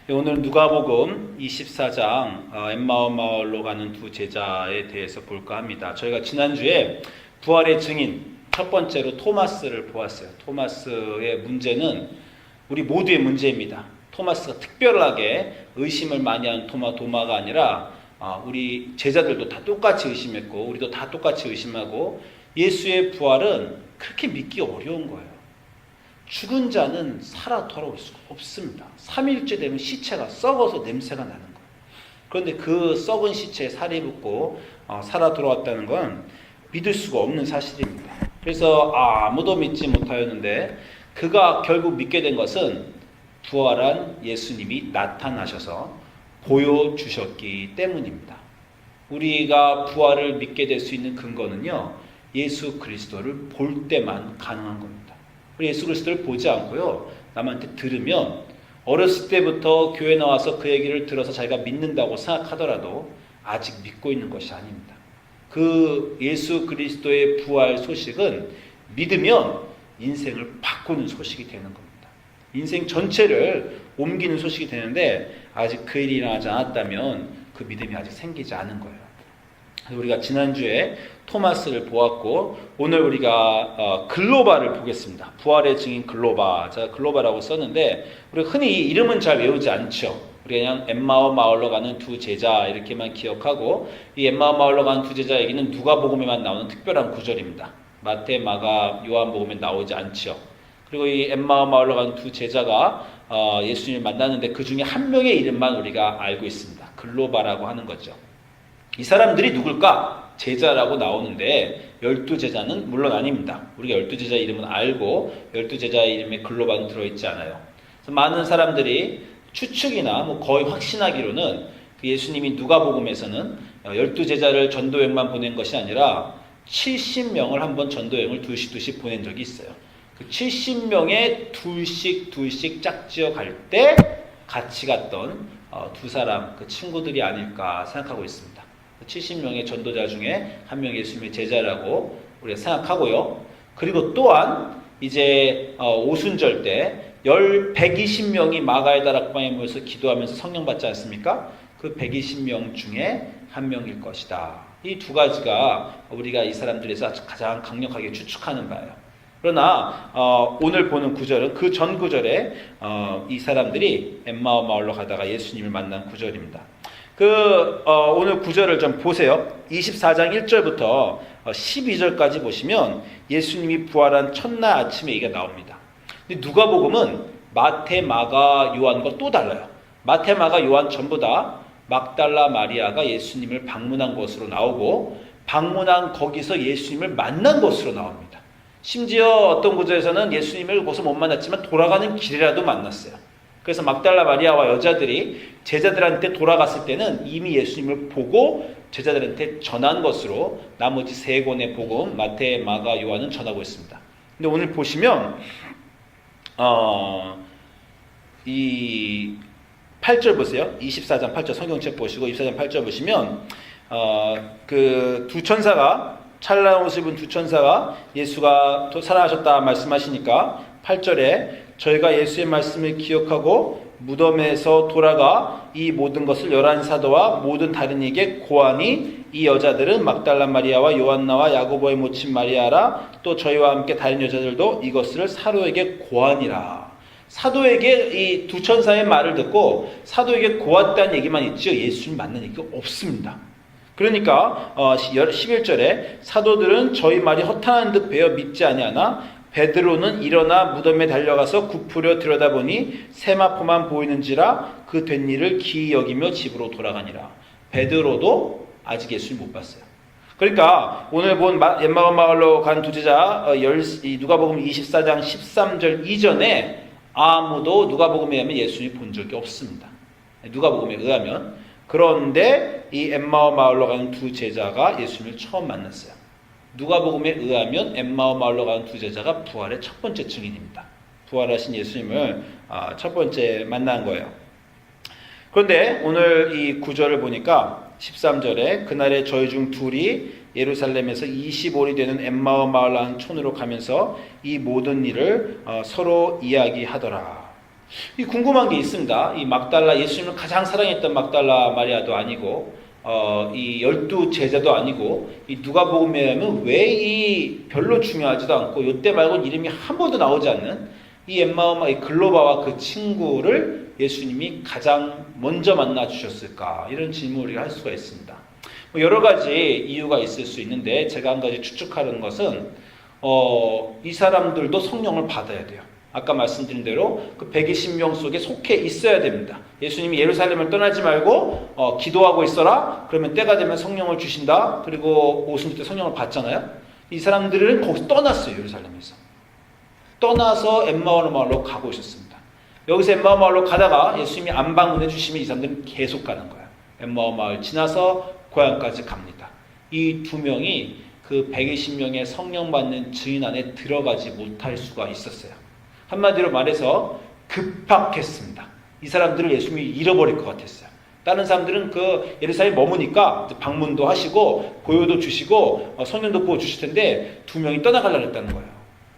오늘 누가복음 24장 엠마오 마을로 가는 두 제자에 대해서 볼까 합니다. 저희가 지난주에 부활의 증인 첫 번째로 토마스를 보았어요. 토마스의 문제는 우리 모두의 문제입니다. 토마스가 특별하게 의심을 많이 하는 도마가 아니라 우리 제자들도 다 똑같이 의심했고 우리도 다 똑같이 의심하고 예수의 부활은 그렇게 믿기 어려운 거예요. 죽은 자는 살아 돌아올 수가 없습니다. 3일째 되면 시체가 썩어서 냄새가 나는 거예요. 그런데 그 썩은 시체에 살이 붙고 살아 돌아왔다는 건 믿을 수가 없는 사실입니다. 그래서 아무도 믿지 못하였는데 그가 결국 믿게 된 것은 부활한 예수님이 나타나셔서 보여주셨기 때문입니다. 우리가 부활을 믿게 될 수 있는 근거는요, 예수 그리스도를 볼 때만 가능한 겁니다. 우리 예수 그리스도를 보지 않고요, 남한테 들으면 어렸을 때부터 교회 나와서 그 얘기를 들어서 자기가 믿는다고 생각하더라도 아직 믿고 있는 것이 아닙니다. 그 예수 그리스도의 부활 소식은 믿으면 인생을 바꾸는 소식이 되는 겁니다. 인생 전체를 옮기는 소식이 되는데 아직 그 일이 일어나지 않았다면 그 믿음이 아직 생기지 않은 거예요. 우리가 지난주에 토마스를 보았고 오늘 우리가 글로바를 보겠습니다. 부활의 증인 글로바. 제가 글로바라고 썼는데 우리가 흔히 이 이름은 잘 외우지 않죠. 우리가 그냥 엠마오 마을로 가는 두 제자 이렇게만 기억하고 이 엠마오 마을로 가는 두 제자 얘기는 누가복음에만 나오는 특별한 구절입니다. 마태, 마가, 요한복음에 나오지 않죠. 그리고 이 엠마오 마을로 가는 두 제자가 예수님을 만났는데 그 중에 한 명의 이름만 우리가 알고 있습니다. 글로바라고 하는 거죠. 이 사람들이 누굴까? 제자라고 나오는데 12제자는 물론 아닙니다. 우리가 12제자 이름은 알고 12제자의 이름에 글로바는 들어있지 않아요. 그래서 많은 사람들이 추측이나 거의 확신하기로는 그 예수님이 누가복음에서는 12제자를 전도여행만 보낸 것이 아니라 70명을 한번 전도여행을 둘씩 보낸 적이 있어요. 그 70명에 둘씩 짝지어 갈 때 같이 갔던 두 사람, 그 친구들이 아닐까 생각하고 있습니다. 70명의 전도자 중에 한 명이 예수님의 제자라고 우리가 생각하고요. 그리고 또한 이제 오순절 때 120명이 마가의 다락방에 모여서 기도하면서 성령 받지 않습니까? 그 120명 중에 한 명일 것이다. 이 두 가지가 우리가 이 사람들에서 가장 강력하게 추측하는 바예요. 그러나 오늘 보는 구절은 그 전 구절에 이 사람들이 엠마오 마을로 가다가 예수님을 만난 구절입니다. 오늘 구절을 좀 보세요. 24장 1절부터 12절까지 보시면 예수님이 부활한 첫날 아침에 이게 나옵니다. 근데 누가복음은 마태, 마가, 요한과 또 달라요. 마태, 마가, 요한 전부 다 막달라 마리아가 예수님을 방문한 것으로 나오고 방문한 거기서 예수님을 만난 것으로 나옵니다. 심지어 어떤 구절에서는 예수님을 거기서 못 만났지만 돌아가는 길이라도 만났어요. 그래서 막달라 마리아와 여자들이 제자들한테 돌아갔을 때는 이미 예수님을 보고 제자들한테 전한 것으로 나머지 세 권의 복음 마태, 마가, 요한은 전하고 있습니다. 근데 오늘 보시면 이 8절 보세요. 24장 8절 성경책 보시고 24장 8절 보시면 그 두 천사가 찰나온 옷을 입은 두 천사가 예수가 살아나셨다 말씀하시니까 8절에 저희가 예수의 말씀을 기억하고 무덤에서 돌아가 이 모든 것을 11사도와 모든 다른 이에게 고하니 이 여자들은 막달라 마리아와 요한나와 야고보의 모친 마리아라 또 저희와 함께 다른 여자들도 이것을 사도에게 고하니라. 사도에게 이 두 천사의 말을 듣고 사도에게 고했다는 얘기만 있죠. 예수님 만난 얘기가 없습니다. 그러니까 11절에 사도들은 저희 말이 허탄한 듯 베어 믿지 아니하나 베드로는 일어나 무덤에 달려가서 굽으려 들여다보니 세마포만 보이는지라 그 된 일을 기이 여기며 집으로 돌아가니라. 베드로도 아직 예수님 못 봤어요. 그러니까 오늘 본 엠마오 마을로 간 두 제자 누가복음 24장 13절 이전에 아무도 누가복음에 의하면 예수님 본 적이 없습니다. 누가복음에 의하면. 그런데 이 엠마오 마을로 가는 두 제자가 예수님을 처음 만났어요. 누가복음에 의하면 엠마오 마을로 가는 두 제자가 부활의 첫 번째 증인입니다. 부활하신 예수님을 첫 번째 만난 거예요. 그런데 오늘 이 구절을 보니까 13절에 그날에 저희 중 둘이 예루살렘에서 25里되는 엠마오 마을라는 촌으로 가면서 이 모든 일을 서로 이야기하더라. 이 궁금한 게 있습니다. 이 막달라, 예수님을 가장 사랑했던 막달라 마리아도 아니고, 이 12 제자도 아니고, 이 누가복음에 하면 왜 이 별로 중요하지도 않고, 이때 말고는 이름이 한 번도 나오지 않는 이 엠마오마, 이 글로바와 그 친구를 예수님이 가장 먼저 만나 주셨을까? 이런 질문을 우리가 할 수가 있습니다. 여러 가지 이유가 있을 수 있는데, 제가 한 가지 추측하는 것은, 이 사람들도 성령을 받아야 돼요. 아까 말씀드린 대로 그 120명 속에 속해 있어야 됩니다. 예수님이 예루살렘을 떠나지 말고 기도하고 있어라. 그러면 때가 되면 성령을 주신다. 그리고 오순절 때 성령을 받잖아요. 이 사람들은 거기서 떠났어요. 예루살렘에서. 떠나서 엠마오 마을로 가고 있었습니다. 여기서 엠마오 마을로 가다가 예수님이 안 방문해 주시면 이 사람들은 계속 가는 거예요. 엠마오 마을 지나서 고향까지 갑니다. 이 두 명이 그 120명의 성령 받는 증인 안에 들어가지 못할 수가 있었어요. 한마디로 말해서 급박했습니다. 이 사람들을 예수님이 잃어버릴 것 같았어요. 다른 사람들은 그 예루살렘에 머무니까 방문도 하시고 보여도 주시고 성령도 부어주실 텐데 두 명이 떠나가려고 했다는 거예요.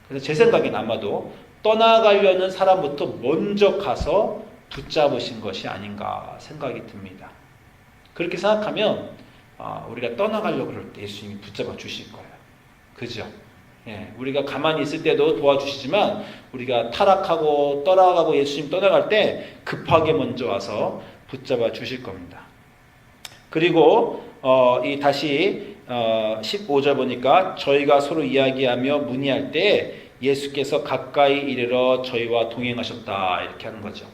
그래서 제 생각엔 아마도 떠나가려는 사람부터 먼저 가서 붙잡으신 것이 아닌가 생각이 듭니다. 그렇게 생각하면 우리가 떠나가려고 그럴 때 예수님이 붙잡아 주실 거예요. 그죠? 예, 우리가 가만히 있을 때도 도와주시지만 우리가 타락하고 떠나가고 예수님 떠나갈 때 급하게 먼저 와서 붙잡아 주실 겁니다. 그리고 이 다시 15절 보니까 저희가 서로 이야기하며 문의할 때 예수께서 가까이 이르러 저희와 동행하셨다 이렇게 하는 거죠.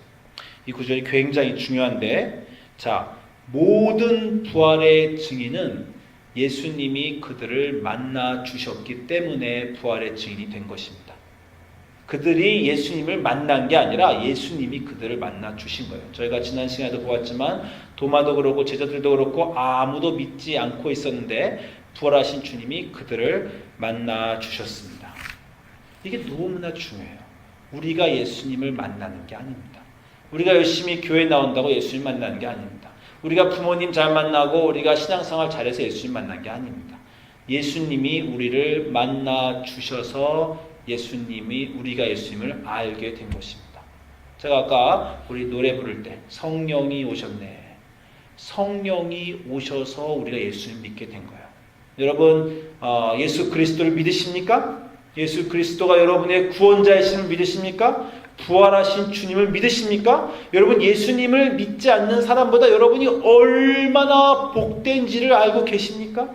이 구절이 굉장히 중요한데, 자, 모든 부활의 증인은 예수님이 그들을 만나 주셨기 때문에 부활의 증인이 된 것입니다. 그들이 예수님을 만난 게 아니라 예수님이 그들을 만나 주신 거예요. 저희가 지난 시간에도 보았지만 도마도 그렇고 제자들도 그렇고 아무도 믿지 않고 있었는데 부활하신 주님이 그들을 만나 주셨습니다. 이게 너무나 중요해요. 우리가 예수님을 만나는 게 아닙니다. 우리가 열심히 교회 나온다고 예수님 만나는 게 아닙니다. 우리가 부모님 잘 만나고 우리가 신앙생활 잘해서 예수님 만난 게 아닙니다. 예수님이 우리를 만나 주셔서 우리가 예수님을 알게 된 것입니다. 제가 아까 우리 노래 부를 때 성령이 오셨네. 성령이 오셔서 우리가 예수님 믿게 된 거예요. 여러분 예수 그리스도를 믿으십니까? 예수 그리스도가 여러분의 구원자이심을 믿으십니까? 부활하신 주님을 믿으십니까? 여러분 예수님을 믿지 않는 사람보다 여러분이 얼마나 복된지를 알고 계십니까?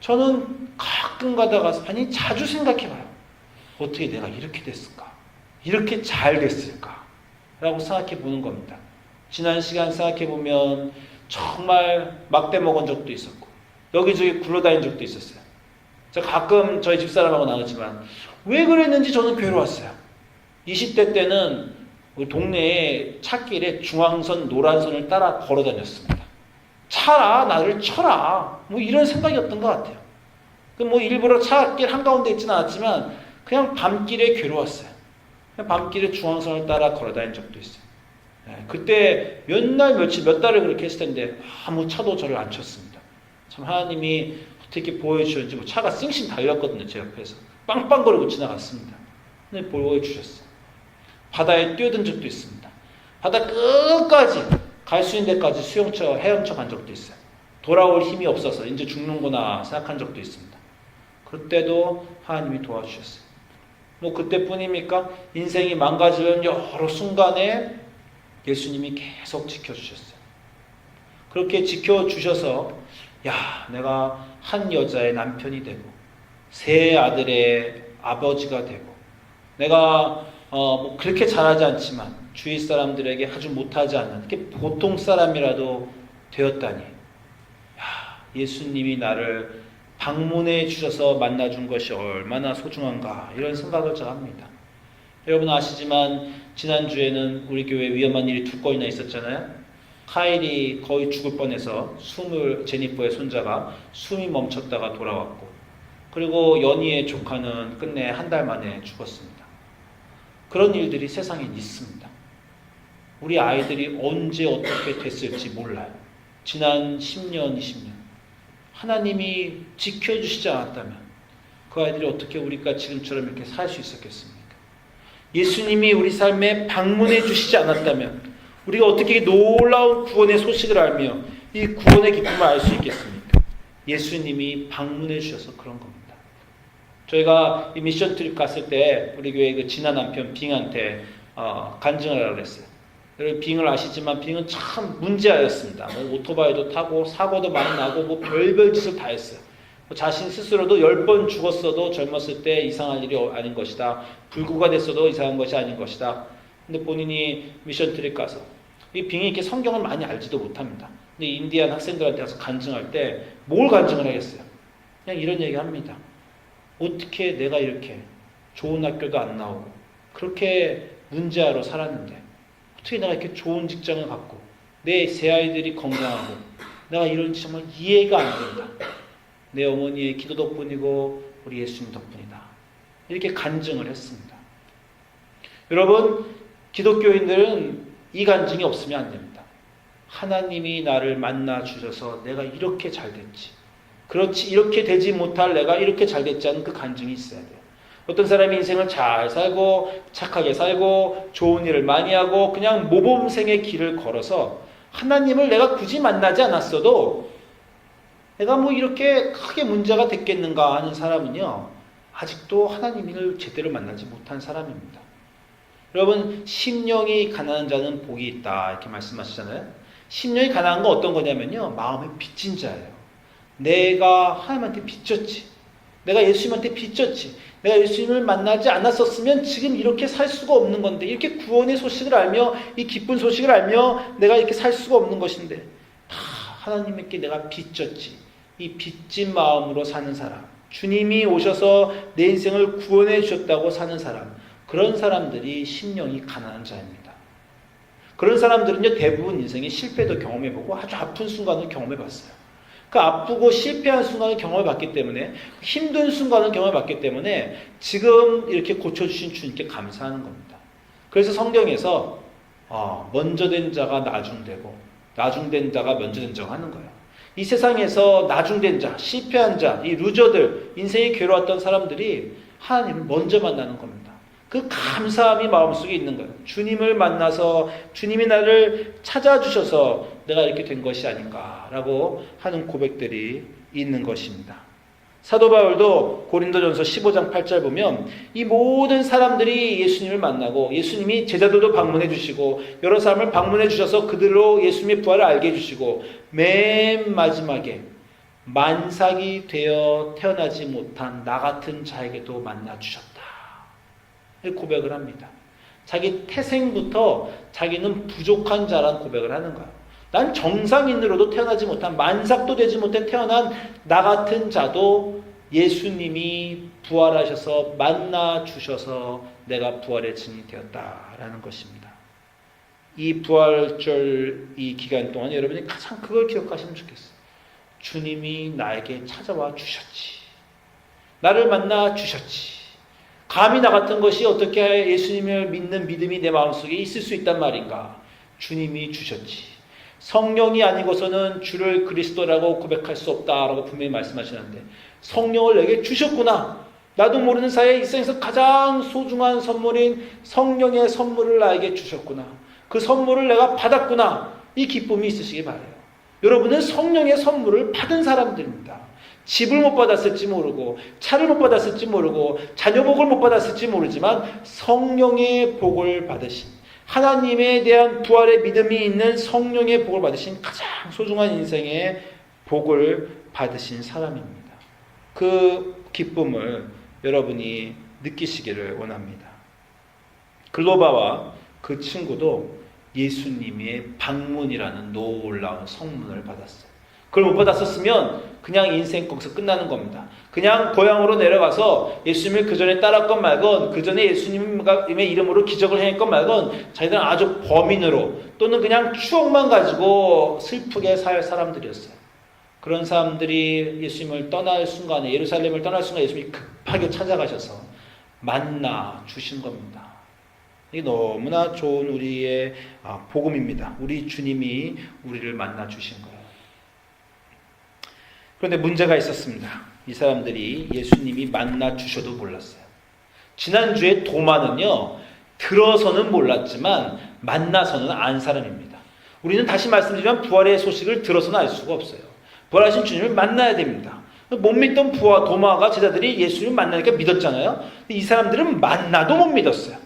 저는 가끔 가다가 아니 자주 생각해봐요. 어떻게 내가 이렇게 됐을까? 이렇게 잘 됐을까? 라고 생각해 보는 겁니다. 지난 시간 생각해 보면 정말 막대 먹은 적도 있었고 여기저기 굴러다닌 적도 있었어요. 제가 가끔 저희 집사람하고 나누지만 왜 그랬는지 저는 괴로웠어요. 20대 때는 우리 동네에 찻길에 중앙선, 노란선을 따라 걸어 다녔습니다. 차라, 나를 쳐라. 뭐 이런 생각이었던 것 같아요. 뭐 일부러 찻길 한가운데 있지는 않았지만 그냥 밤길에 괴로웠어요. 그냥 밤길에 중앙선을 따라 걸어 다닌 적도 있어요. 그때 몇 날, 며칠, 몇 달을 그렇게 했을 텐데 아무 차도 저를 안 쳤습니다. 참 하나님이 어떻게 보여주셨는지 뭐 차가 쌩쌩 달렸거든요. 제 옆에서. 빵빵거리고 지나갔습니다. 근데 보여주셨어요. 바다에 뛰어든 적도 있습니다. 바다 끝까지 갈 수 있는 데까지 헤엄쳐 간 적도 있어요. 돌아올 힘이 없어서 이제 죽는구나 생각한 적도 있습니다. 그때도 하나님이 도와주셨어요. 뭐 그때뿐입니까? 인생이 망가지는 여러 순간에 예수님이 계속 지켜주셨어요. 그렇게 지켜주셔서 내가 한 여자의 남편이 되고 세 아들의 아버지가 되고 내가 뭐 그렇게 잘하지 않지만 주위 사람들에게 아주 못하지 않는 이렇게 보통 사람이라도 되었다니 예수님이 나를 방문해 주셔서 만나준 것이 얼마나 소중한가 이런 생각을 제가 합니다. 여러분 아시지만 지난주에는 우리 교회에 위험한 일이 2건이나 있었잖아요. 카일이 거의 죽을 뻔해서 제니퍼의 손자가 숨이 멈췄다가 돌아왔고 그리고 연희의 조카는 끝내 한 달 만에 죽었습니다. 그런 일들이 세상에 있습니다. 우리 아이들이 언제 어떻게 됐을지 몰라요. 지난 10년, 20년 하나님이 지켜주시지 않았다면 그 아이들이 어떻게 우리가 지금처럼 이렇게 살 수 있었겠습니까? 예수님이 우리 삶에 방문해 주시지 않았다면 우리가 어떻게 놀라운 구원의 소식을 알며 이 구원의 기쁨을 알 수 있겠습니까? 예수님이 방문해 주셔서 그런 겁니다. 저희가 이 미션 트립 갔을 때 우리 교회 그 진아 남편 빙한테 간증을 하라고 그랬어요. 여러분 빙을 아시지만 빙은 참 문제아였습니다. 뭐 오토바이도 타고 사고도 많이 나고 뭐 별별 짓을 다 했어요. 자신 스스로도 10번 죽었어도 젊었을 때 이상할 일이 아닌 것이다. 불구가 됐어도 이상한 것이 아닌 것이다. 근데 본인이 미션 트립 가서 이 빙이 이렇게 성경을 많이 알지도 못합니다. 근데 인디안 학생들한테 가서 간증할 때 뭘 간증을 하겠어요? 그냥 이런 얘기 합니다. 어떻게 내가 이렇게 좋은 학교도 안 나오고 그렇게 문제아로 살았는데 어떻게 내가 이렇게 좋은 직장을 갖고 내 세 아이들이 건강하고 내가 이런지 정말 이해가 안 된다. 내 어머니의 기도 덕분이고 우리 예수님 덕분이다. 이렇게 간증을 했습니다. 여러분 기독교인들은 이 간증이 없으면 안 됩니다. 하나님이 나를 만나 주셔서 내가 이렇게 잘 됐지. 그렇지 이렇게 되지 못할 내가 이렇게 잘 됐지 않은 그 간증이 있어야 돼요. 어떤 사람이 인생을 잘 살고 착하게 살고 좋은 일을 많이 하고 그냥 모범생의 길을 걸어서 하나님을 내가 굳이 만나지 않았어도 내가 뭐 이렇게 크게 문제가 됐겠는가 하는 사람은요. 아직도 하나님을 제대로 만나지 못한 사람입니다. 여러분 심령이 가난한 자는 복이 있다 이렇게 말씀하시잖아요. 심령이 가난한 건 어떤 거냐면요. 마음에 빚진 자예요. 내가 하나님한테 빚졌지. 내가 예수님한테 빚졌지. 내가 예수님을 만나지 않았었으면 지금 이렇게 살 수가 없는 건데 이렇게 구원의 소식을 알며 이 기쁜 소식을 알며 내가 이렇게 살 수가 없는 것인데 다 하나님께 내가 빚졌지. 이 빚진 마음으로 사는 사람 주님이 오셔서 내 인생을 구원해 주셨다고 사는 사람 그런 사람들이 심령이 가난한 자입니다. 그런 사람들은요 대부분 인생의 실패도 경험해보고 아주 아픈 순간을 경험해봤어요. 그 아프고 실패한 순간을 경험해봤기 때문에 힘든 순간을 경험해봤기 때문에 지금 이렇게 고쳐주신 주님께 감사하는 겁니다. 그래서 성경에서 먼저 된 자가 나중되고 나중된 자가 먼저 된 자가 하는 거예요. 이 세상에서 나중된 자, 실패한 자, 이 루저들, 인생이 괴로웠던 사람들이 하나님을 먼저 만나는 겁니다. 그 감사함이 마음속에 있는 거예요. 주님을 만나서 주님이 나를 찾아주셔서 내가 이렇게 된 것이 아닌가라고 하는 고백들이 있는 것입니다. 사도 바울도 고린도전서 15장 8절 보면 이 모든 사람들이 예수님을 만나고 예수님이 제자들도 방문해 주시고 여러 사람을 방문해 주셔서 그들로 예수님의 부활을 알게 해주시고 맨 마지막에 만삭이 되어 태어나지 못한 나 같은 자에게도 만나 주셨다. 고백을 합니다. 자기 태생부터 자기는 부족한 자란 고백을 하는 거예요. 난 정상인으로도 태어나지 못한 만삭도 되지 못해 태어난 나 같은 자도 예수님이 부활하셔서 만나 주셔서 내가 부활의 증인이 되었다라는 것입니다. 이 부활절 이 기간 동안 여러분이 가장 그걸 기억하시면 좋겠어요. 주님이 나에게 찾아와 주셨지. 나를 만나 주셨지. 감히 나 같은 것이 어떻게 예수님을 믿는 믿음이 내 마음속에 있을 수 있단 말인가. 주님이 주셨지. 성령이 아니고서는 주를 그리스도라고 고백할 수 없다라고 분명히 말씀하시는데 성령을 내게 주셨구나. 나도 모르는 사이에 이 세상에서 가장 소중한 선물인 성령의 선물을 나에게 주셨구나. 그 선물을 내가 받았구나. 이 기쁨이 있으시기 바라요. 여러분은 성령의 선물을 받은 사람들입니다. 집을 못 받았을지 모르고 차를 못 받았을지 모르고 자녀 복을 못 받았을지 모르지만 성령의 복을 받으신 하나님에 대한 부활의 믿음이 있는 성령의 복을 받으신 가장 소중한 인생의 복을 받으신 사람입니다. 그 기쁨을 여러분이 느끼시기를 원합니다. 글로바와 그 친구도 예수님의 방문이라는 놀라운 성문을 받았어요. 그걸 못 받았었으면 그냥 인생 거기서 끝나는 겁니다. 그냥 고향으로 내려가서 예수님을 그 전에 따랐건 말건 그 전에 예수님의 이름으로 기적을 행했건 말건 자기들은 아주 범인으로 또는 그냥 추억만 가지고 슬프게 살 사람들이었어요. 그런 사람들이 예수님을 떠날 순간에 예루살렘을 떠날 순간에 예수님이 급하게 찾아가셔서 만나 주신 겁니다. 이게 너무나 좋은 우리의 복음입니다. 우리 주님이 우리를 만나 주신 거예요. 그런데 문제가 있었습니다. 이 사람들이 예수님이 만나 주셔도 몰랐어요. 지난주에 도마는요. 들어서는 몰랐지만 만나서는 안 사람입니다. 우리는 다시 말씀드리면 부활의 소식을 들어서는 알 수가 없어요. 부활하신 주님을 만나야 됩니다. 못 믿던 도마가 제자들이 예수님을 만나니까 믿었잖아요. 근데 이 사람들은 만나도 못 믿었어요.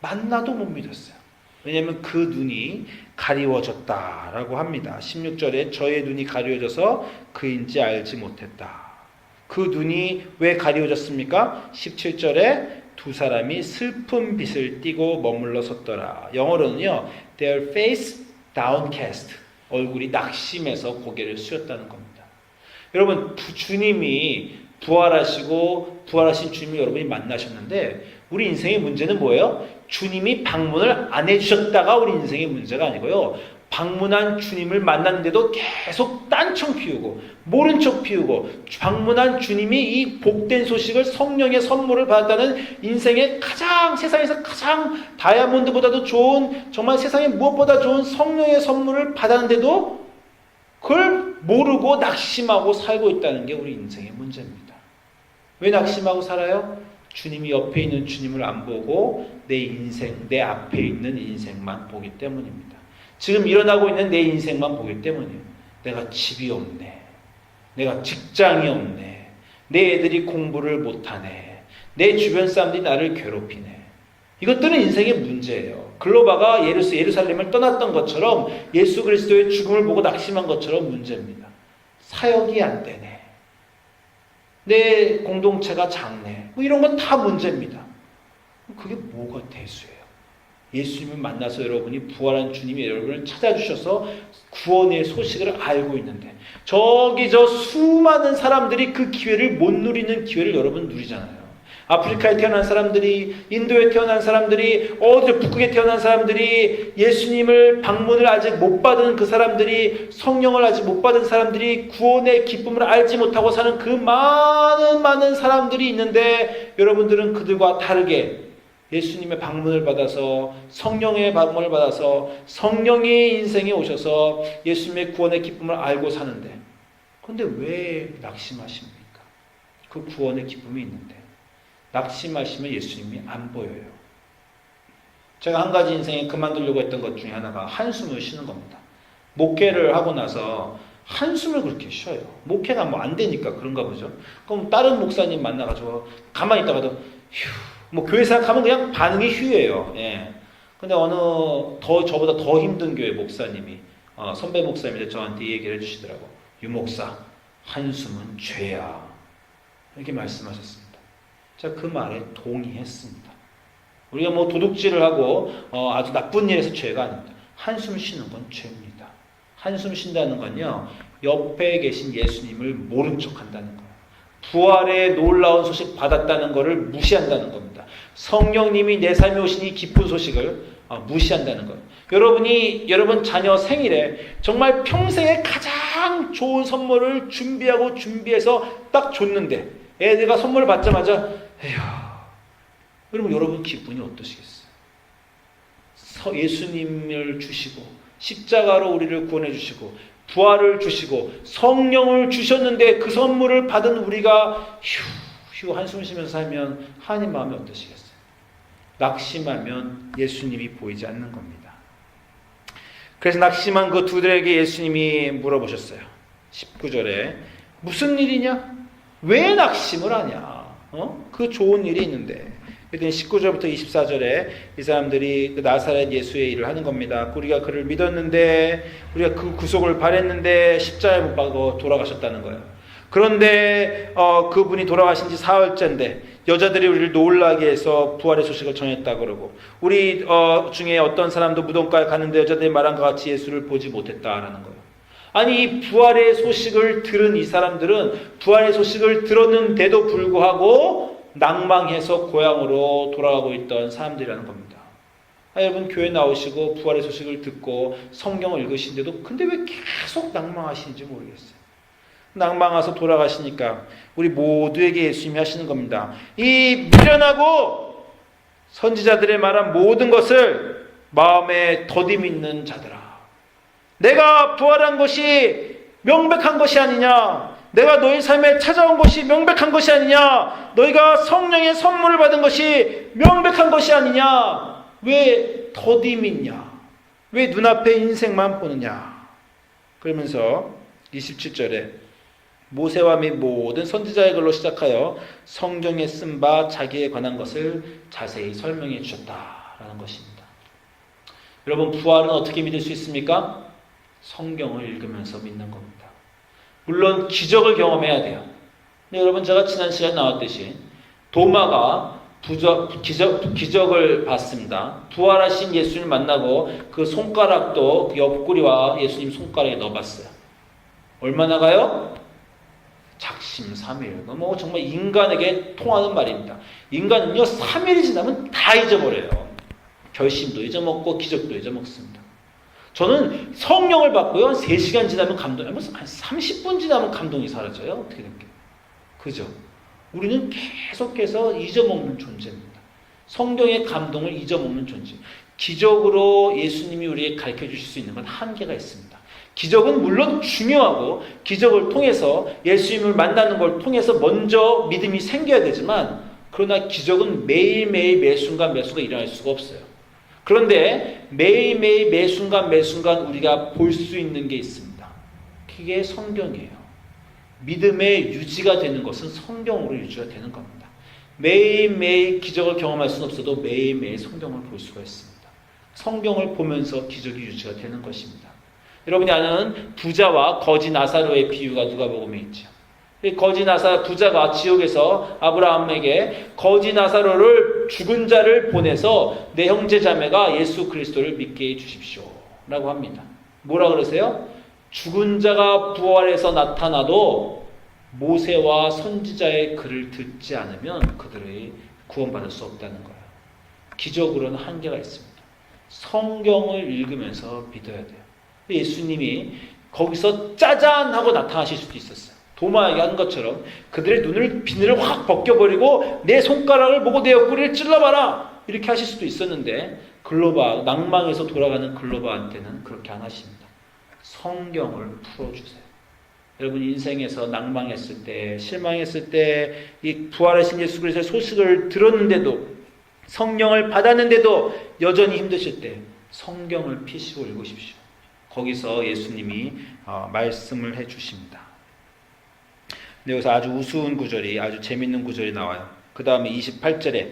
만나도 못 믿었어요. 왜냐하면 그 눈이 가리워졌다라고 합니다. 16절에 저의 눈이 가리워져서 그인지 알지 못했다. 그 눈이 왜 가리워졌습니까? 17절에 두 사람이 슬픈 빛을 띠고 머물러 섰더라. 영어로는요, their face downcast, 얼굴이 낙심해서 고개를 숙였다는 겁니다. 여러분, 주님이 부활하시고 부활하신 주님을 여러분이 만나셨는데 우리 인생의 문제는 뭐예요? 주님이 방문을 안 해주셨다가 우리 인생의 문제가 아니고요. 방문한 주님을 만났는데도 계속 딴청 피우고 모른 척 피우고 방문한 주님이 이 복된 소식을 성령의 선물을 받았다는 인생의 세상에서 가장 다이아몬드보다도 좋은 정말 세상에 무엇보다 좋은 성령의 선물을 받았는데도 그걸 모르고 낙심하고 살고 있다는 게 우리 인생의 문제입니다. 왜 낙심하고 살아요? 주님이 옆에 있는 주님을 안 보고 내 인생, 내 앞에 있는 인생만 보기 때문입니다. 지금 일어나고 있는 내 인생만 보기 때문이에요. 내가 집이 없네. 내가 직장이 없네. 내 애들이 공부를 못하네. 내 주변 사람들이 나를 괴롭히네. 이것들은 인생의 문제예요. 글로바가 예루살렘을 떠났던 것처럼 예수 그리스도의 죽음을 보고 낙심한 것처럼 문제입니다. 사역이 안 되네. 내 공동체가 작네. 뭐 이런 건 다 문제입니다. 그게 뭐가 대수예요? 예수님을 만나서 여러분이 부활한 주님이 여러분을 찾아주셔서 구원의 소식을 알고 있는데 저기 저 수많은 사람들이 그 기회를 못 누리는 기회를 여러분 누리잖아요. 아프리카에 태어난 사람들이, 인도에 태어난 사람들이, 북극에 태어난 사람들이, 예수님을 방문을 아직 못 받은 그 사람들이, 성령을 아직 못 받은 사람들이, 구원의 기쁨을 알지 못하고 사는 그 많은 사람들이 있는데 여러분들은 그들과 다르게 예수님의 방문을 받아서 성령의 방문을 받아서 성령이 인생에 오셔서 예수님의 구원의 기쁨을 알고 사는데 그런데 왜 낙심하십니까? 그 구원의 기쁨이 있는데 낙심하시면 예수님이 안 보여요. 제가 한 가지 인생에 그만두려고 했던 것 중에 하나가 한숨을 쉬는 겁니다. 목회를 하고 나서 한숨을 그렇게 쉬어요. 목회가 뭐 안 되니까 그런가 보죠. 그럼 다른 목사님 만나가지고 가만히 있다가도 휴, 뭐 교회 생각하면 그냥 반응이 휴예요. 예. 근데 저보다 더 힘든 교회 목사님이 선배 목사님인데 저한테 이 얘기를 해주시더라고. 유 목사, 한숨은 죄야. 이렇게 말씀하셨습니다. 제가 그 말에 동의했습니다. 우리가 뭐 도둑질을 하고 아주 나쁜 일에서 죄가 아닙니다. 한숨 쉬는 건 죄입니다. 한숨 쉰다는 건요, 옆에 계신 예수님을 모른 척 한다는 거예요. 부활의 놀라운 소식 받았다는 것을 무시한다는 겁니다. 성령님이 내 삶에 오신 이 기쁜 소식을 무시한다는 거예요. 여러분 자녀 생일에 정말 평생에 가장 좋은 선물을 준비해서 딱 줬는데 애들가 선물을 받자마자 그러면 여러분 기분이 어떠시겠어요? 예수님을 주시고 십자가로 우리를 구원해 주시고 부활을 주시고 성령을 주셨는데 그 선물을 받은 우리가 휴 한숨 쉬면서 살면 하나님 마음이 어떠시겠어요? 낙심하면 예수님이 보이지 않는 겁니다. 그래서 낙심한 그 두들에게 예수님이 물어보셨어요. 19절에 무슨 일이냐? 왜 낙심을 하냐? 그 좋은 일이 있는데. 그랬더니 19절부터 24절에 이 사람들이 그 나사렛 예수의 일을 하는 겁니다. 우리가 그를 믿었는데 우리가 그 구속을 바랬는데 십자가에 못 박고 돌아가셨다는 거예요. 그런데 그분이 돌아가신 지 사흘째인데 여자들이 우리를 놀라게 해서 부활의 소식을 전했다 그러고 우리 중에 어떤 사람도 무덤가에 갔는데 여자들이 말한 것 같이 예수를 보지 못했다라는 거예요. 아니 이 부활의 소식을 들은 이 사람들은 부활의 소식을 들었는데도 불구하고 낭망해서 고향으로 돌아가고 있던 사람들이라는 겁니다. 여러분 교회 나오시고 부활의 소식을 듣고 성경을 읽으신데도 근데 왜 계속 낭망하시는지 모르겠어요. 낭망해서 돌아가시니까 우리 모두에게 예수님이 하시는 겁니다. 이 미련하고 선지자들의 말한 모든 것을 마음에 더디 믿는 자들아, 내가 부활한 것이 명백한 것이 아니냐, 내가 너희 삶에 찾아온 것이 명백한 것이 아니냐? 너희가 성령의 선물을 받은 것이 명백한 것이 아니냐? 왜 더디 믿냐? 왜 눈앞의 인생만 보느냐? 그러면서 27절에 모세와 및 모든 선지자의 글로 시작하여 성경에 쓴 바 자기에 관한 것을 자세히 설명해 주셨다라는 것입니다. 여러분, 부활은 어떻게 믿을 수 있습니까? 성경을 읽으면서 믿는 겁니다. 물론 기적을 경험해야 돼요. 근데 여러분, 제가 지난 시간에 나왔듯이 도마가 기적을 봤습니다. 부활하신 예수님 만나고 그 손가락도 그 옆구리와 예수님 손가락에 넣어봤어요. 얼마나 가요? 작심삼일. 뭐 정말 인간에게 통하는 말입니다. 인간은요, 3일이 지나면 다 잊어버려요. 결심도 잊어먹고 기적도 잊어먹습니다. 저는 성령을 받고요, 3시간 지나면 감동이, 한 30분 지나면 감동이 사라져요. 어떻게 된 게? 그죠? 우리는 계속해서 잊어먹는 존재입니다. 성경의 감동을 잊어먹는 존재. 기적으로 예수님이 우리에게 가르쳐 주실 수 있는 건 한계가 있습니다. 기적은 물론 중요하고 기적을 통해서 예수님을 만나는 걸 통해서 먼저 믿음이 생겨야 되지만, 그러나 기적은 매일매일 매순간 매순간 일어날 수가 없어요. 그런데 매일매일 매순간 매순간 우리가 볼 수 있는 게 있습니다. 그게 성경이에요. 믿음의 유지가 되는 것은 성경으로 유지가 되는 겁니다. 매일매일 기적을 경험할 수는 없어도 매일매일 성경을 볼 수가 있습니다. 성경을 보면서 기적이 유지가 되는 것입니다. 여러분이 아는 부자와 거지 나사로의 비유가 누가복음에 있죠. 거지 부자가 지옥에서 아브라함에게 거지 나사로를, 죽은 자를 보내서 내 형제 자매가 예수 그리스도를 믿게 해 주십시오 라고 합니다. 뭐라 그러세요? 죽은 자가 부활해서 나타나도 모세와 선지자의 글을 듣지 않으면 그들이 구원받을 수 없다는 거예요. 기적으로는 한계가 있습니다. 성경을 읽으면서 믿어야 돼요. 예수님이 거기서 짜잔 하고 나타나실 수도 있었어요. 도마에게 한 것처럼 그들의 비늘을 확 벗겨버리고 내 손가락을 보고 내 옆구리를 찔러봐라 이렇게 하실 수도 있었는데, 낭망에서 돌아가는 글로바한테는 그렇게 안 하십니다. 성경을 풀어주세요. 여러분, 인생에서 낭망했을 때, 실망했을 때, 이 부활하신 예수 그리스도의 소식을 들었는데도, 성령을 받았는데도 여전히 힘드실 때 성경을 피시고 읽으십시오. 거기서 예수님이 말씀을 해주십니다. 근데 여기서 아주 우스운 구절이, 아주 재밌는 구절이 나와요. 그 다음에 28절에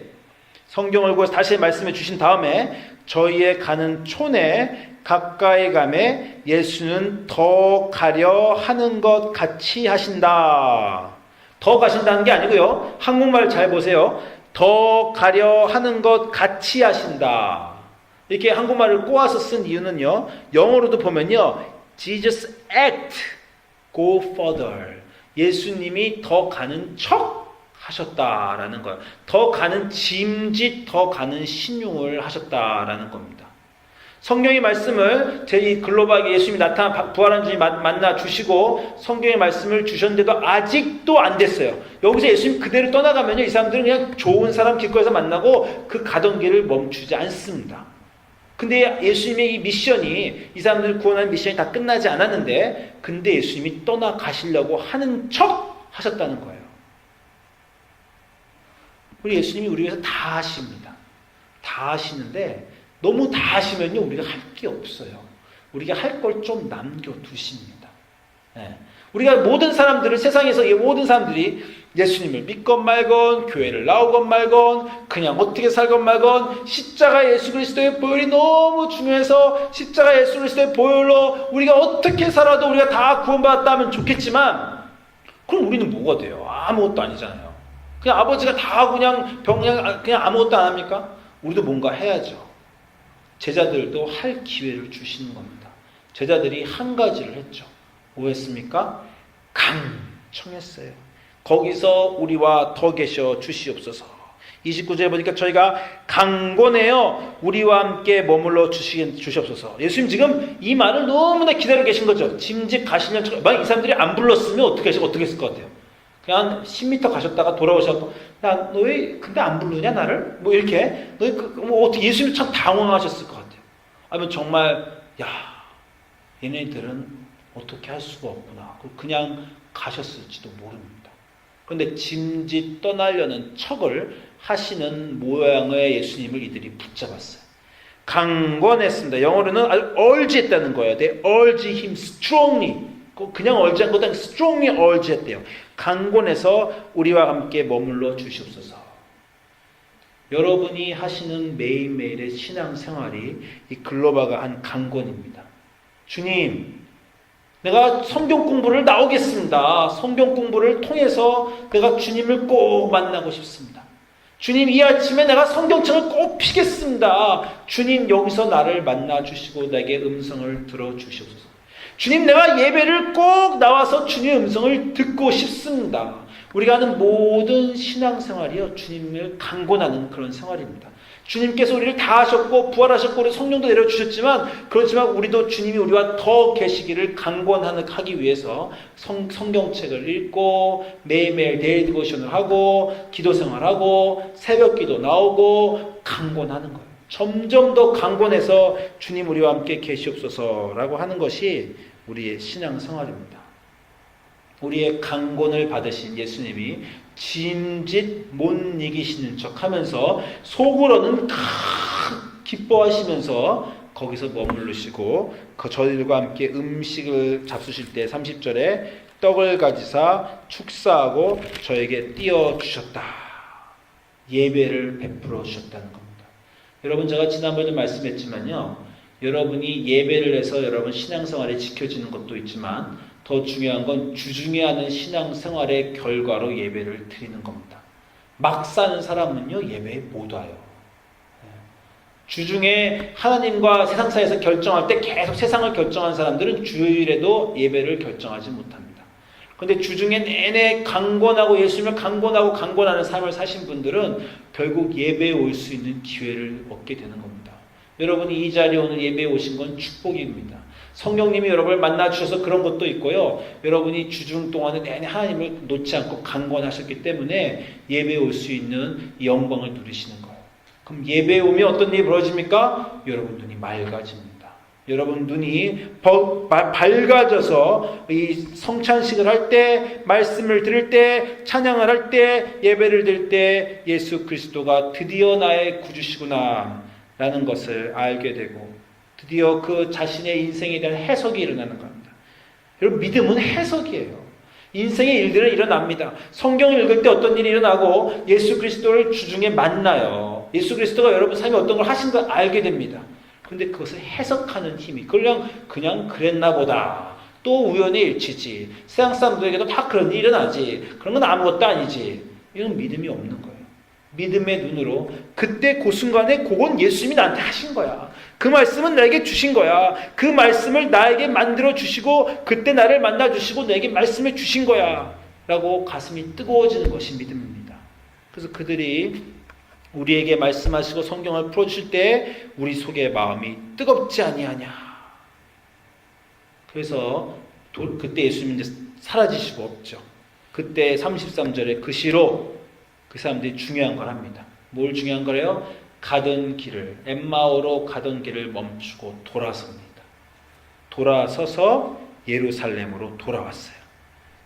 성경을 보고 다시 말씀해 주신 다음에 저희의 가는 촌에 가까이 가매 예수는 더 가려 하는 것 같이 하신다. 더 가신다는 게 아니고요. 한국말 잘 보세요. 더 가려 하는 것 같이 하신다. 이렇게 한국말을 꼬아서 쓴 이유는요, 영어로도 보면요, Jesus act, go further. 예수님이 더 가는 척 하셨다라는 거예요. 더 가는 짐짓, 더 가는 신용을 하셨다라는 겁니다. 성경의 말씀을 제 글로벌하게 예수님이 나타나 부활한 주님 만나 주시고 성경의 말씀을 주셨는데도 아직도 안 됐어요. 여기서 예수님 그대로 떠나가면요, 이 사람들은 그냥 좋은 사람 길거리에서 만나고 그 가던 길을 멈추지 않습니다. 근데 예수님의 이 미션이, 이 사람들을 구원하는 미션이 다 끝나지 않았는데, 근데 예수님이 떠나가시려고 하는 척 하셨다는 거예요. 우리 예수님이 우리 위해서 다 하십니다. 다 하시는데, 너무 다 하시면요, 우리가 할 게 없어요. 우리가 할 걸 좀 남겨두십니다. 네. 우리가 모든 사람들을, 세상에서 모든 사람들이 예수님을 믿건 말건, 교회를 나오건 말건, 그냥 어떻게 살건 말건, 십자가 예수 그리스도의 보혈이 너무 중요해서 십자가 예수 그리스도의 보혈로 우리가 어떻게 살아도 우리가 다 구원받았다 하면 좋겠지만, 그럼 우리는 뭐가 돼요? 아무것도 아니잖아요. 그냥 아버지가 다 하고 그냥 아무것도 안 합니까? 우리도 뭔가 해야죠. 제자들도 할 기회를 주시는 겁니다. 제자들이 한 가지를 했죠. 뭐 했습니까? 강청했어요. 거기서 우리와 더 계셔 주시옵소서. 29절에 보니까 저희가 강권해요. 우리와 함께 머물러 주시옵소서. 예수님 지금 이 말을 너무나 기다리고 계신 거죠. 짐짓 가시는 척. 만약 이 사람들이 안 불렀으면 어떻게 했을 것 같아요? 그냥 10m 가셨다가 돌아오셔서, 야, 너 왜 근데 안 부르냐 나를? 뭐 이렇게, 어떻게, 예수님 참 당황하셨을 것 같아요. 아니면 정말, 야, 얘네들은 어떻게 할 수가 없구나. 그냥 가셨을지도 모릅니다. 그런데 짐짓 떠나려는 척을 하시는 모양의 예수님을 이들이 붙잡았어요. 강권했습니다. 영어로는 urge했다는 거예요. They urge him strongly. 그냥 urge한 것도 아니고 strongly urge했대요. 강권해서 우리와 함께 머물러 주시옵소서. 여러분이 하시는 매일매일의 신앙생활이 이 글로바가 한 강권입니다. 주님, 내가 성경 공부를 나오겠습니다. 성경 공부를 통해서 내가 주님을 꼭 만나고 싶습니다. 주님, 이 아침에 내가 성경책을 꼭 피겠습니다. 주님, 여기서 나를 만나 주시고 내게 음성을 들어 주시옵소서. 주님, 내가 예배를 꼭 나와서 주님의 음성을 듣고 싶습니다. 우리가 하는 모든 신앙생활이요, 주님을 강권하는 그런 생활입니다. 주님께서 우리를 다 하셨고 부활하셨고 우리 성령도 내려주셨지만, 그렇지만 우리도 주님이 우리와 더 계시기를 강권하기 위해서 성경책을 읽고 매일매일 데일리 디보션을 하고 기도생활하고 새벽기도 나오고 강권하는 거예요. 점점 더 강권해서 주님 우리와 함께 계시옵소서라고 하는 것이 우리의 신앙생활입니다. 우리의 강권을 받으신 예수님이 짐짓 못 이기시는 척 하면서 속으로는 기뻐하시면서 거기서 머무르시고 저희들과 함께 음식을 잡수실 때 30절에 떡을 가지사 축사하고 저에게 띄워주셨다. 예배를 베풀어 주셨다는 겁니다. 여러분, 제가 지난번에도 말씀했지만요, 여러분이 예배를 해서 여러분 신앙생활이 지켜지는 것도 있지만 더 중요한 건 주중에 하는 신앙생활의 결과로 예배를 드리는 겁니다. 막 사는 사람은요, 예배에 못 와요. 주중에 하나님과 세상 사이에서 결정할 때 계속 세상을 결정하는 사람들은 주일에도 예배를 결정하지 못합니다. 그런데 주중에 내내 강권하고 예수님을 강권하는 삶을 사신 분들은 결국 예배에 올 수 있는 기회를 얻게 되는 겁니다. 여러분이 이 자리에 오늘 예배에 오신 건 축복입니다. 성령님이 여러분을 만나주셔서 그런 것도 있고요. 여러분이 주중 동안에 내내 하나님을 놓지 않고 강권하셨기 때문에 예배에 올 수 있는 영광을 누리시는 거예요. 그럼 예배에 오면 어떤 일이 벌어집니까? 여러분 눈이 맑아집니다. 여러분 눈이 밝아져서 이 성찬식을 할 때, 말씀을 들을 때, 찬양을 할 때, 예배를 드릴 때 예수 그리스도가 드디어 나의 구주시구나 라는 것을 알게 되고, 드디어 그 자신의 인생에 대한 해석이 일어나는 겁니다. 여러분, 믿음은 해석이에요. 인생의 일들은 일어납니다. 성경을 읽을 때 어떤 일이 일어나고 예수 그리스도를 주중에 만나요. 예수 그리스도가 여러분 삶에 어떤 걸 하신 걸 알게 됩니다. 그런데 그것을 해석하는 힘이, 그냥 그랬나 보다. 또 우연의 일치지. 세상 사람들에게도 다 그런 일이 일어나지. 그런 건 아무것도 아니지. 이건 믿음이 없는 거예요. 믿음의 눈으로 그때 그 순간에 그건 예수님이 나한테 하신 거야. 그 말씀은 나에게 주신 거야. 그 말씀을 나에게 만들어 주시고 그때 나를 만나 주시고 나에게 말씀을 주신 거야 라고 가슴이 뜨거워지는 것이 믿음입니다. 그래서 그들이 우리에게 말씀하시고 성경을 풀어주실 때 우리 속의 마음이 뜨겁지 아니하냐. 그래서 그때 예수님은 이제 사라지시고 없죠. 그때 33절에 그 시로 그 사람들이 중요한 걸 합니다. 뭘 중요한 거래요? 가던 길을, 엠마오로 가던 길을 멈추고 돌아섭니다. 돌아서서 예루살렘으로 돌아왔어요.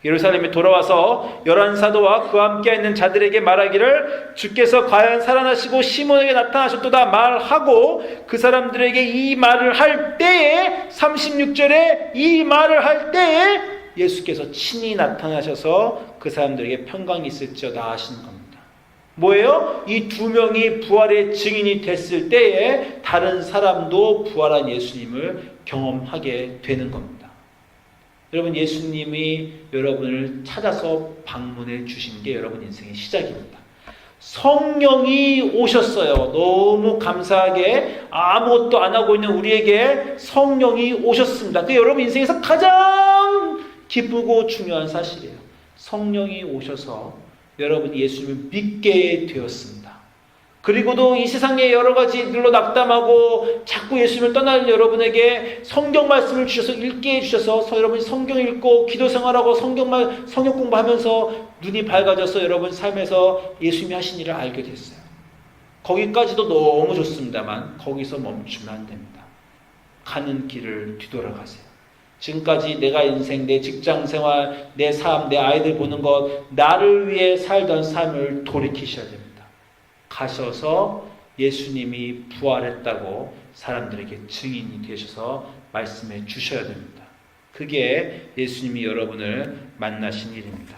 예루살렘에 돌아와서 11사도와 그와 함께 있는 자들에게 말하기를 주께서 과연 살아나시고 시몬에게 나타나셨도다 말하고, 그 사람들에게 이 말을 할 때에 36절에 이 말을 할 때에 예수께서 친히 나타나셔서 그 사람들에게 평강이 있을지어다 하시는 겁니다. 뭐예요? 이 두 명이 부활의 증인이 됐을 때에 다른 사람도 부활한 예수님을 경험하게 되는 겁니다. 여러분, 예수님이 여러분을 찾아서 방문해 주신 게 여러분 인생의 시작입니다. 성령이 오셨어요. 너무 감사하게 아무것도 안 하고 있는 우리에게 성령이 오셨습니다. 그게 여러분 인생에서 가장 기쁘고 중요한 사실이에요. 성령이 오셔서 여러분이 예수님을 믿게 되었습니다. 그리고도 이 세상에 여러 가지 일로 낙담하고 자꾸 예수님을 떠나는 여러분에게 성경 말씀을 주셔서 읽게 해주셔서 여러분이 성경 읽고 기도 생활하고 성경 공부하면서 눈이 밝아져서 여러분 삶에서 예수님이 하신 일을 알게 됐어요. 거기까지도 너무 좋습니다만 거기서 멈추면 안 됩니다. 가는 길을 뒤돌아가세요. 지금까지 내가 인생, 내 직장생활, 내 삶, 내 아이들 보는 것, 나를 위해 살던 삶을 돌이키셔야 됩니다. 가셔서 예수님이 부활했다고 사람들에게 증인이 되셔서 말씀해 주셔야 됩니다. 그게 예수님이 여러분을 만나신 일입니다.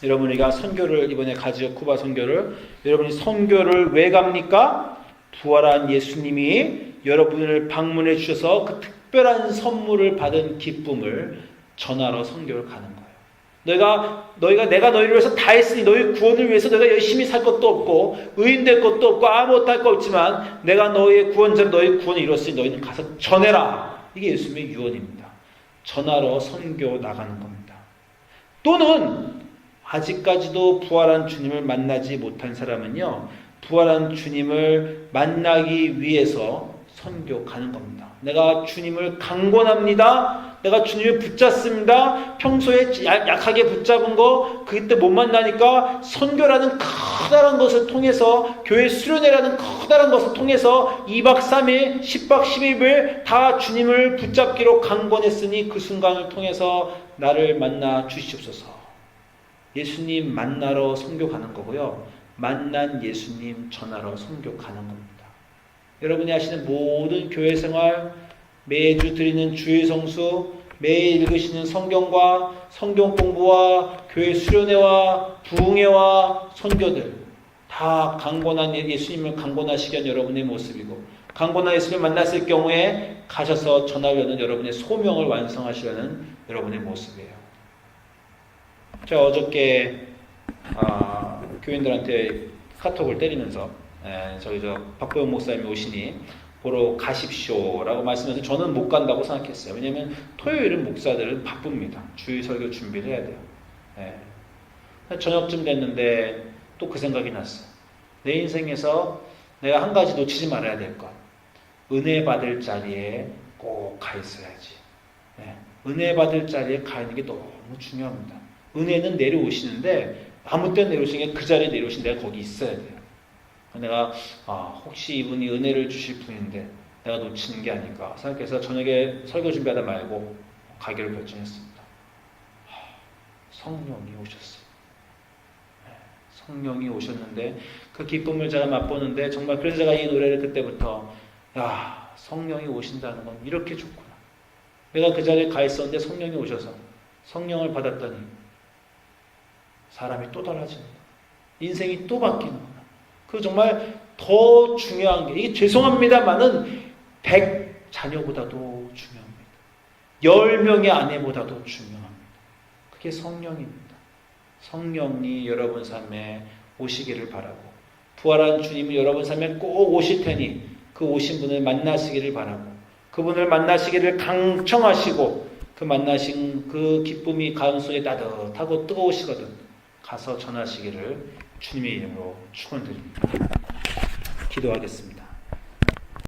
여러분이가 선교를 이번에 가지요 쿠바 선교를 여러분이 선교를 왜 갑니까? 부활한 예수님이 여러분을 방문해 주셔서 그 특별한 선물을 받은 기쁨을 전하러 선교를 가는 거예요. 너희가 내가 너희를 위해서 다 했으니 너희 구원을 위해서 내가 열심히 살 것도 없고 의인될 것도 없고 아무것도 할 거 없지만 내가 너희의 구원자로 너희 구원을 이뤘으니 너희는 가서 전해라. 이게 예수님의 유언입니다. 전하러 선교 나가는 겁니다. 또는 아직까지도 부활한 주님을 만나지 못한 사람은요, 부활한 주님을 만나기 위해서 선교 가는 겁니다. 내가 주님을 강권합니다. 내가 주님을 붙잡습니다. 평소에 약하게 붙잡은 거 그때 못 만나니까 선교라는 커다란 것을 통해서 교회 수련회라는 커다란 것을 통해서 2박 3일 10박 11일 다 주님을 붙잡기로 강권했으니 그 순간을 통해서 나를 만나 주시옵소서. 예수님 만나러 선교 가는 거고요. 만난 예수님 전하러 선교 가는 겁니다. 여러분이 하시는 모든 교회 생활, 매주 드리는 주일 성수, 매일 읽으시는 성경과 성경 공부와 교회 수련회와 부흥회와 선교들 다 강권한 예수님을 강권하시기 위한 여러분의 모습이고 강권한 예수님을 만났을 경우에 가셔서 전하려는 여러분의 소명을 완성하시려는 여러분의 모습이에요. 제가 어저께 교인들한테 카톡을 때리면서 저희 박보영 목사님이 오시니 보러 가십시오라고 말씀해서 저는 못 간다고 생각했어요. 왜냐하면 토요일은 목사들은 바쁩니다. 주일 설교 준비를 해야 돼요. 저녁쯤 됐는데 또 그 생각이 났어요. 내 인생에서 내가 한 가지 놓치지 말아야 될 것. 은혜 받을 자리에 꼭 가 있어야지. 은혜 받을 자리에 가 있는 게 너무 중요합니다. 은혜는 내려오시는데 아무 때나 내려오시는 게 그 자리에 내려오신 내가 거기 있어야 돼요. 내가 혹시 이분이 은혜를 주실 분인데 내가 놓치는 게 아닐까 생각해서 저녁에 설교 준비하다 말고 가기로 결정했습니다. 성령이 오셨어요. 성령이 오셨는데 그 기쁨을 제가 맛보는데 정말 그래서 제가 이 노래를 그때부터 성령이 오신다는 건 이렇게 좋구나. 내가 그 자리에 가 있었는데 성령이 오셔서 성령을 받았더니 사람이 또 달라지는 거야. 인생이 또 바뀌는 거야. 그 정말 더 중요한 게 이게 죄송합니다만은 100 자녀보다도 중요합니다. 10명의 아내보다도 중요합니다. 그게 성령입니다. 성령이 여러분 삶에 오시기를 바라고 부활한 주님이 여러분 삶에 꼭 오실 테니 그 오신 분을 만나시기를 바라고 그분을 만나시기를 강청하시고 그 만나신 그 기쁨이 가운속에 따뜻하고 뜨거우시거든 가서 전하시기를 주님의 이름으로 축원드립니다. 기도하겠습니다.